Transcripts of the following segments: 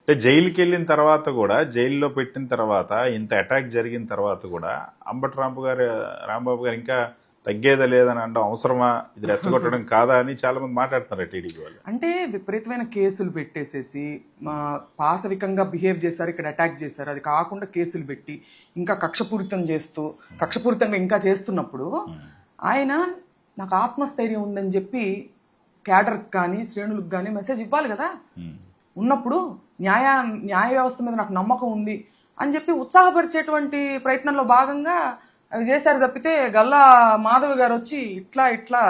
అంటే జైలుకి వెళ్ళిన తర్వాత కూడా, జైల్లో పెట్టిన తర్వాత, ఇంత అటాక్ జరిగిన తర్వాత కూడా అంబటి రాంబాబు గారు ఇంకా తగ్గేదా లేదని అనడం అవసరమా, ఇది రెచ్చగొట్టడం కాదా అని చాలా మంది మాట్లాడుతున్నారు టీడీపీ వాళ్ళు. అంటే విపరీతమైన కేసులు పెట్టేసేసి పాశవికంగా బిహేవ్ చేశారు, ఇక్కడ అటాక్ చేశారు, అది కాకుండా కేసులు పెట్టి ఇంకా కక్షపూరితంగా ఇంకా చేస్తున్నప్పుడు ఆయన నాకు ఆత్మస్థైర్యం ఉందని చెప్పి క్యాడర్కి కానీ శ్రేణులకు కానీ మెసేజ్ ఇవ్వాలి కదా. ఉన్నప్పుడు న్యాయ వ్యవస్థ మీద నాకు నమ్మకం ఉంది అని చెప్పి ఉత్సాహపరిచేటువంటి ప్రయత్నంలో భాగంగా అవి చేశారు తప్పితే గల్లా మాధవి గారు వచ్చి ఇట్లా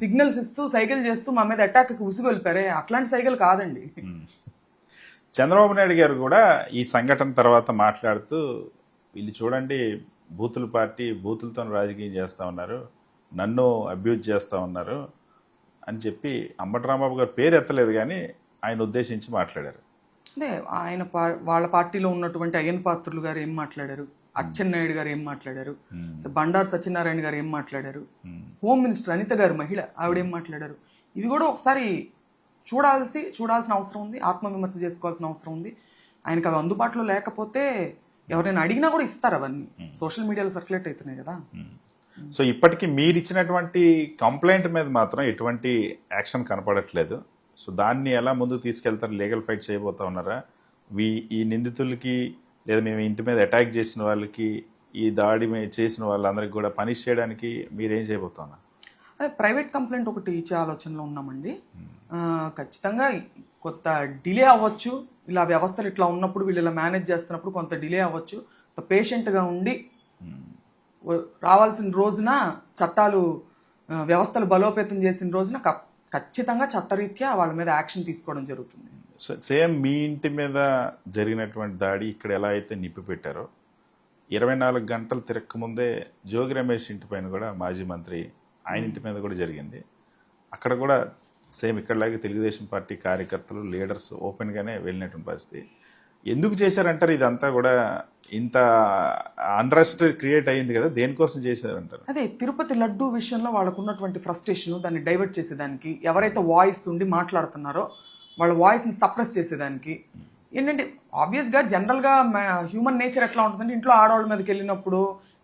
సిగ్నల్స్ ఇస్తూ సైకిల్ చేస్తూ మా మీద అటాక్కి ఉసుగు వెళ్ళిపారే, అట్లాంటి సైకిల్ కాదండి. చంద్రబాబు నాయుడు గారు కూడా ఈ సంఘటన తర్వాత మాట్లాడుతూ, వీళ్ళు చూడండి బూతుల పార్టీ, బూతులతో రాజకీయం చేస్తూ ఉన్నారు, నన్ను అబ్యూజ్ చేస్తూ ఉన్నారు అని చెప్పి అంబటి రాంబాబు గారు పేరు ఎత్తలేదు కానీ ఆయన ఉద్దేశించి మాట్లాడారు. అంటే ఆయన వాళ్ళ పార్టీలో ఉన్నటువంటి అయ్యన్ పాత్రులు గారు ఏం మాట్లాడారు, అచ్చెన్నాయుడు గారు ఏం మాట్లాడారు, బండారు సత్యనారాయణ గారు ఏం మాట్లాడారు, హోమ్ మినిస్టర్ అనిత గారు మహిళ ఆవిడేం మాట్లాడారు, ఇవి కూడా ఒకసారి చూడాల్సిన అవసరం ఉంది, ఆత్మవిమర్శ చేసుకోవాల్సిన అవసరం ఉంది. ఆయనకు అవి అందుబాటులో లేకపోతే ఎవరైనా అడిగినా కూడా ఇస్తారు, అవన్నీ సోషల్ మీడియాలో సర్క్యులేట్ అవుతున్నాయి కదా. సో ఇప్పటికీ మీరు ఇచ్చినటువంటి కంప్లైంట్ మీద మాత్రం ఎటువంటి యాక్షన్ కనపడట్లేదు. సో దాన్ని ఎలా ముందుకు తీసుకెళ్తారు? లీగల్ ఫైట్ చేయబోతా ఉన్నారా? ఈ నిందితులకి లేదా మేము ఇంటి మీద అటాక్ చేసిన వాళ్ళకి, ఈ దాడి చేసిన వాళ్ళందరికీ కూడా పనిష్ చేయడానికి మీరేం చేయబోతున్నారు? అదే ప్రైవేట్ కంప్లైంట్ ఒకటి ఇచ్చే ఆలోచనలో ఉన్నామండి. ఖచ్చితంగా కొంత డిలే అవ్వచ్చు, ఇలా వ్యవస్థలు ఇట్లా ఉన్నప్పుడు వీళ్ళు ఇలా మేనేజ్ చేస్తున్నప్పుడు కొంత డిలే అవ్వచ్చు. పేషెంట్గా ఉండి రావాల్సిన రోజున వ్యవస్థలు బలోపేతం చేసిన రోజున ఖచ్చితంగా చట్టరీత్యా వాళ్ళ మీద యాక్షన్ తీసుకోవడం జరుగుతుంది. సో సేమ్ మీ ఇంటి మీద జరిగినటువంటి దాడి ఇక్కడ ఎలా అయితే నిప్పి పెట్టారో, 24 గంటలు తిరక్కముందే జోగి రమేష్ ఇంటి పైన కూడా మాజీ మంత్రి ఆయన ఇంటి మీద కూడా జరిగింది. అక్కడ కూడా సేమ్ ఇక్కడలాగే తెలుగుదేశం పార్టీ కార్యకర్తలు, లీడర్స్ ఓపెన్గానే వెళ్ళినటువంటి పరిస్థితి. ఎందుకు చేశారంటారు? ఇదంతా కూడా ఇంత అన్రెస్ట్ క్రియేట్ అయ్యింది కదా, దేనికోసం చేశారంటారు? అదే తిరుపతి లడ్డూ విషయంలో వాళ్ళకు ఉన్నటువంటి ఫ్రస్ట్రేషన్, దాన్ని డైవర్ట్ చేసేదానికి, ఎవరైతే వాయిస్ ఉండి మాట్లాడుతున్నారో వాళ్ళ వాయిస్ని సప్రెస్ చేసేదానికి. ఏంటంటే ఆబ్వియస్గా జనరల్గా హ్యూమన్ నేచర్ ఎట్లా ఉంటుందంటే, ఇంట్లో ఆడవాళ్ళ మీదకి వెళ్ళినప్పుడు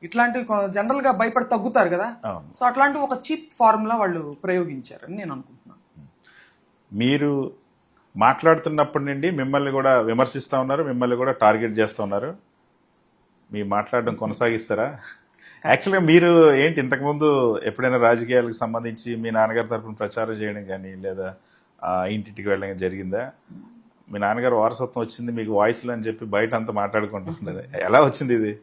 ఇట్లాంటివి జనరల్గా భయపడి తగ్గుతారు కదా. సో అట్లాంటి ఒక చీప్ ఫార్ములా వాళ్ళు ప్రయోగించారని నేను అనుకుంటున్నాను. మీరు మాట్లాడుతున్నప్పటి నుండి మిమ్మల్ని కూడా విమర్శిస్తూ ఉన్నారు, మిమ్మల్ని కూడా టార్గెట్ చేస్తూ ఉన్నారు. మీ మాట్లాడడం కొనసాగిస్తారా? యాక్చువల్గా మీరు ఏంటి ఇంతకుముందు ఎప్పుడైనా రాజకీయాలకు సంబంధించి మీ నాన్నగారి తరఫున ప్రచారం చేయడం కానీ లేదా ఇంటికి వెళ్ళడం జరిగిందా? మీ నాన్నగారు వారసత్వం వచ్చింది మీకు వాయిస్లో అని చెప్పి బయట అంతా మాట్లాడుకుంటున్నారు, ఎలా వచ్చింది ఇది?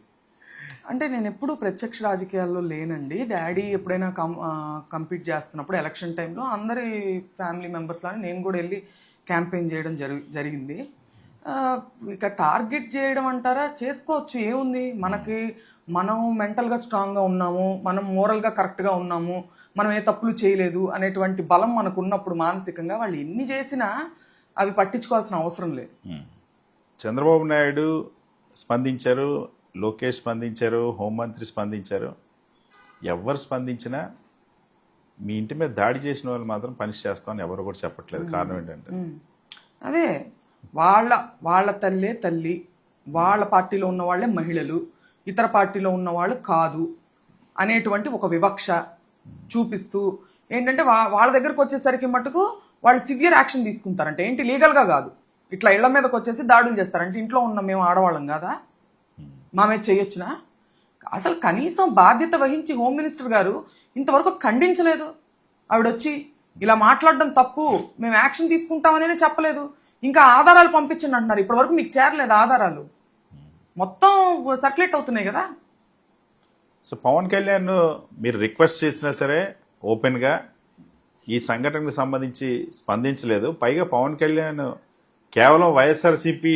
అంటే నేను ఎప్పుడు ప్రత్యక్ష రాజకీయాల్లో లేనండి. డాడీ ఎప్పుడైనా కంపీట్ చేస్తున్నప్పుడు ఎలక్షన్ టైంలో అందరి ఫ్యామిలీ మెంబర్స్ లాగా నేను కూడా వెళ్ళి క్యాంపెయిన్ చేయడం జరిగింది. ఇక టార్గెట్ చేయడం అంటారా, చేసుకోవచ్చు, ఏముంది. మనం మెంటల్గా స్ట్రాంగ్గా ఉన్నాము, మనం మోరల్గా కరెక్ట్గా ఉన్నాము, మనం ఏ తప్పులు చేయలేదు అనేటువంటి బలం మనకు ఉన్నప్పుడు మానసికంగా వాళ్ళు ఎన్ని చేసినా అవి పట్టించుకోవాల్సిన అవసరం లేదు. చంద్రబాబు నాయుడు స్పందించారు, లోకేష్ స్పందించారు, హోంమంత్రి స్పందించారు. ఎవరు స్పందించినా మీ ఇంటి మీద దాడి చేసిన వాళ్ళు మాత్రం పనిష్ చేస్తామని ఎవరు కూడా చెప్పట్లేదు. కారణం ఏంటంటే అదే వాళ్ళ తల్లి, వాళ్ళ పార్టీలో ఉన్న వాళ్ళే మహిళలు, ఇతర పార్టీలో ఉన్న వాళ్ళు కాదు అనేటువంటి ఒక వివక్ష చూపిస్తూ ఏంటంటే వాళ్ళ దగ్గరకు వచ్చేసరికి మటుకు వాళ్ళు సివియర్ యాక్షన్ తీసుకుంటారంటే ఏంటి, లీగల్గా కాదు, ఇట్లా ఇళ్ల మీదకి వచ్చేసి దాడులు చేస్తారంటే ఇంట్లో ఉన్న మేము ఆడవాళ్ళం కాదా, మా మీద చేయొచ్చునా? అసలు కనీసం బాధ్యత వహించి హోమ్ మినిస్టర్ గారు ఇంతవరకు ఖండించలేదు. ఆవిడొచ్చి ఇలా మాట్లాడడం తప్పు, మేము యాక్షన్ తీసుకుంటామనే చెప్పలేదు. ఇంకా ఆధారాలు పంపించండి అంటున్నారు. ఇప్పటి వరకు మీకు చేరలేదు ఆధారాలు, మొత్తం సర్క్యులేట్ అవుతున్నాయి కదా. సో పవన్ కళ్యాణ్ మీరు రిక్వెస్ట్ చేసినా సరే ఓపెన్గా ఈ సంఘటనకు సంబంధించి స్పందించలేదు. పైగా పవన్ కళ్యాణ్ కేవలం వైఎస్ఆర్సీపీ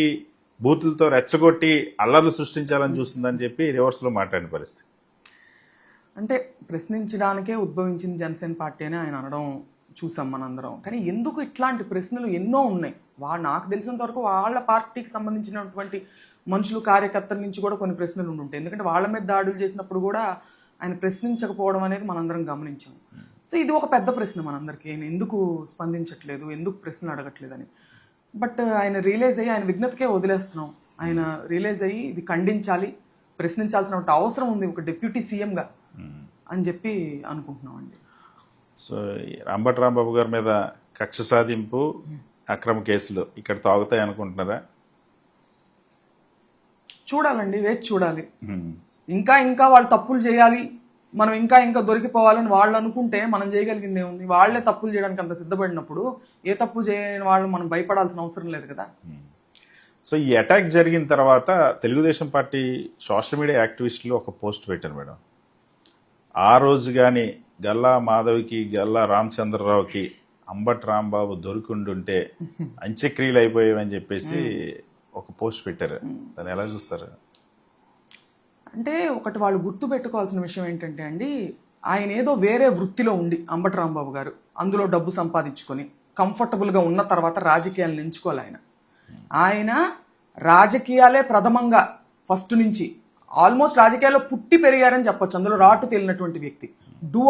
బూతులతో రెచ్చగొట్టి అల్లర్లు సృష్టించాలని చూస్తుందని చెప్పి రివర్స్లో మాట్లాడిన పరిస్థితి. అంటే ప్రశ్నించడానికే ఉద్భవించింది జనసేన పార్టీ అని ఆయన అనడం చూసాం మనందరం. కానీ ఎందుకు ఇట్లాంటి ప్రశ్నలు ఎన్నో ఉన్నాయి. నాకు తెలిసినంత వరకు వాళ్ళ పార్టీకి సంబంధించినటువంటి మనుషులు, కార్యకర్తల నుంచి కూడా కొన్ని ప్రశ్నలు ఉండుంటాయి. ఎందుకంటే వాళ్ళ మీద దాడులు చేసినప్పుడు కూడా ఆయన ప్రశ్నించకపోవడం అనేది మనందరం గమనించాం. సో ఇది ఒక పెద్ద ప్రశ్న మనందరికీ, ఆయన ఎందుకు స్పందించట్లేదు, ఎందుకు ప్రశ్నలు అడగట్లేదని. బట్ ఆయన రియలైజ్ అయ్యి ఆయన విఘ్నతకే వదిలేస్తున్నాం. ఆయన రియలైజ్ అయ్యి ఇది ఖండించాలి, ప్రశ్నించాల్సిన అవసరం ఉంది ఒక డిప్యూటీ సీఎంగా అని చెప్పి అనుకుంటున్నాం అండి. సో అంబటి రాంబాబు గారి మీద కక్ష సాధింపు అక్రమ కేసులు ఇక్కడ తాగుతాయి అనుకుంటున్నారా? చూడాలండి, వేచి చూడాలి. ఇంకా ఇంకా వాళ్ళు తప్పులు చేయాలి, మనం ఇంకా ఇంకా దొరికిపోవాలని వాళ్ళు అనుకుంటే మనం చేయగలిగింది ఏముంది? వాళ్లే తప్పులు చేయడానికి అంత సిద్ధపడినప్పుడు ఏ తప్పు చేయని వాళ్ళు మనం భయపడాల్సిన అవసరం లేదు కదా. సో ఈ అటాక్ జరిగిన తర్వాత తెలుగుదేశం పార్టీ సోషల్ మీడియా యాక్టివిస్టులు ఒక పోస్ట్ పెట్టారు మేడం. ఆ రోజు కానీ గల్లా మాధవికి గల్లా రామచంద్రరావుకి అంబటి రాంబాబు దొరికిండుంటే అంత్యక్రియలు అయిపోయావని చెప్పేసి ఒక పోస్ట్ పెట్టారు. దాన్ని ఎలా చూస్తారు? అంటే ఒకటి వాళ్ళు గుర్తు పెట్టుకోవాల్సిన విషయం ఏంటంటే అండి, ఆయన ఏదో వేరే వృత్తిలో ఉండి అంబటి రాంబాబు గారు అందులో డబ్బు సంపాదించుకొని కంఫర్టబుల్గా ఉన్న తర్వాత రాజకీయాలను ఎంచుకోవాలి. ఆయన రాజకీయాలే ప్రథమంగా ఫస్ట్ నుంచి ఆల్మోస్ట్ రాజకీయాల్లో పుట్టి పెరిగారని చెప్పొచ్చు. అందులో రాటు తేలినటువంటి వ్యక్తి. డూ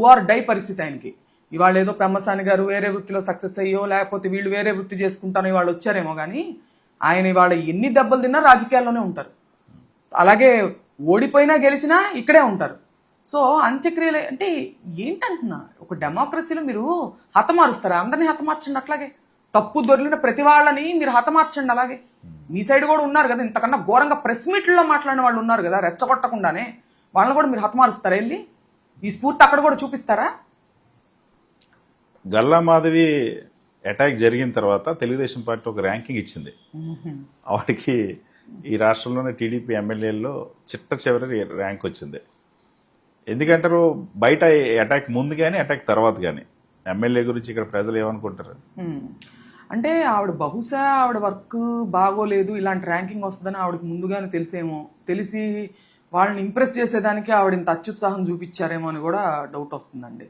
ఆర్ డై పరిస్థితి ఆయనకి. ఇవాళ ఏదో పెమ్మసాని గారు వేరే వృత్తిలో సక్సెస్ అయ్యో లేకపోతే వీళ్ళు వేరే వృత్తి చేసుకుంటానో ఇవాళ వచ్చారేమో కానీ ఆయన ఇవాళ ఎన్ని దెబ్బలు తిన్నా రాజకీయాల్లోనే ఉంటారు. అలాగే ఓడిపోయినా గెలిచినా ఇక్కడే ఉంటారు. సో అంత్యక్రియలు అంటే ఏంటంటున్నా, ఒక డెమోక్రసీలో మీరు హతమారుస్తారా? అందరినీ హతమార్చండి. అట్లాగే తప్పు దొరికిన ప్రతి వాళ్ళని మీరు హతమార్చండి. అలాగే మీ సైడ్ కూడా ఉన్నారు కదా, ఇంతకన్నా ఘోరంగా ప్రెస్ మీట్లలో మాట్లాడిన వాళ్ళు ఉన్నారు కదా, రెచ్చగొట్టకుండానే. వాళ్ళని కూడా మీరు హతమారుస్తారా? వెళ్ళి ఈ స్ఫూర్తి అక్కడ కూడా చూపిస్తారా? గల్లా మాధవి అటాక్ జరిగిన తర్వాత తెలుగుదేశం పార్టీ ఒక ర్యాంకింగ్ ఇచ్చింది. వాడికి ఈ రాష్ట్రంలోనే టీడీపీ ఎమ్మెల్యేల్లో చిట్ట చివరి ర్యాంక్ వచ్చింది. ఎందుకంటారు, బయట అటాక్ ముందు కానీ అటాక్ తర్వాత కానీ ఎమ్మెల్యే గురించి ఇక్కడ ప్రజలు ఏమనుకుంటారు? అంటే ఆవిడ బహుశా ఆవిడ వర్క్ బాగోలేదు, ఇలాంటి ర్యాంకింగ్ వస్తుందని ఆవిడకి ముందుగానే తెలిసేమో. తెలిసి వాళ్ళని ఇంప్రెస్ చేసేదానికి ఆవిడ ఇంత అత్యుత్సాహం చూపించారేమో అని కూడా డౌట్ వస్తుందండి.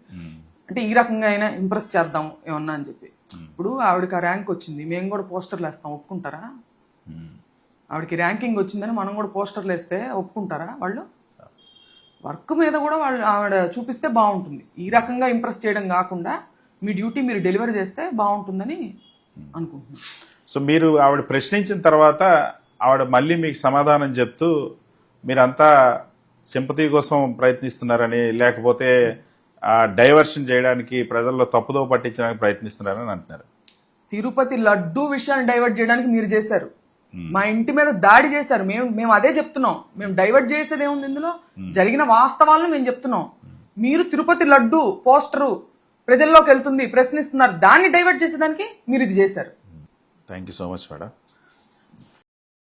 అంటే ఈ రకంగా అయినా ఇంప్రెస్ చేద్దాం ఏమన్నా అని చెప్పి. ఇప్పుడు ఆవిడకి ఆ ర్యాంక్ వచ్చింది, మేము కూడా పోస్టర్లు వేస్తాం, ఒప్పుకుంటారా? ఆవిడకి ర్యాంకింగ్ వచ్చిందని మనం కూడా పోస్టర్లు వేస్తే ఒప్పుకుంటారా వాళ్ళు? వర్క్ మీద కూడా వాళ్ళు ఆవిడ చూపిస్తే బాగుంటుంది. ఈ రకంగా ఇంప్రెస్ చేయడం కాకుండా మీ డ్యూటీ మీరు డెలివరీ చేస్తే బాగుంటుందని అనుకుంటున్నాను. సో మీరు ఆవిడ ప్రశ్నించిన తర్వాత ఆవిడ మళ్ళీ మీకు సమాధానం చెప్తూ మీరంతా సింపతి కోసం ప్రయత్నిస్తున్నారని, లేకపోతే డైవర్షన్ చేయడానికి ప్రజల్లో తప్పుదో పట్టించడానికి ప్రయత్నిస్తున్నారని అంటున్నారు. తిరుపతి లడ్డూ విషయాన్ని డైవర్ట్ చేయడానికి మీరు చేశారు. మా ఇంటి మీద దాడి చేశారు. మేము అదే చెప్తున్నాం. మేము డైవర్ట్ చేసేది ఏముంది ఇందులో? జరిగిన వాస్తవాలను మేము చెప్తున్నాం. మీరు తిరుపతి లడ్డూ పోస్టరు ప్రజల్లోకి వెళ్తుంది, ప్రశ్నిస్తున్నారు, దాన్ని డైవర్ట్ చేసేదానికి మీరు ఇది చేశారు. Thank you so much madam.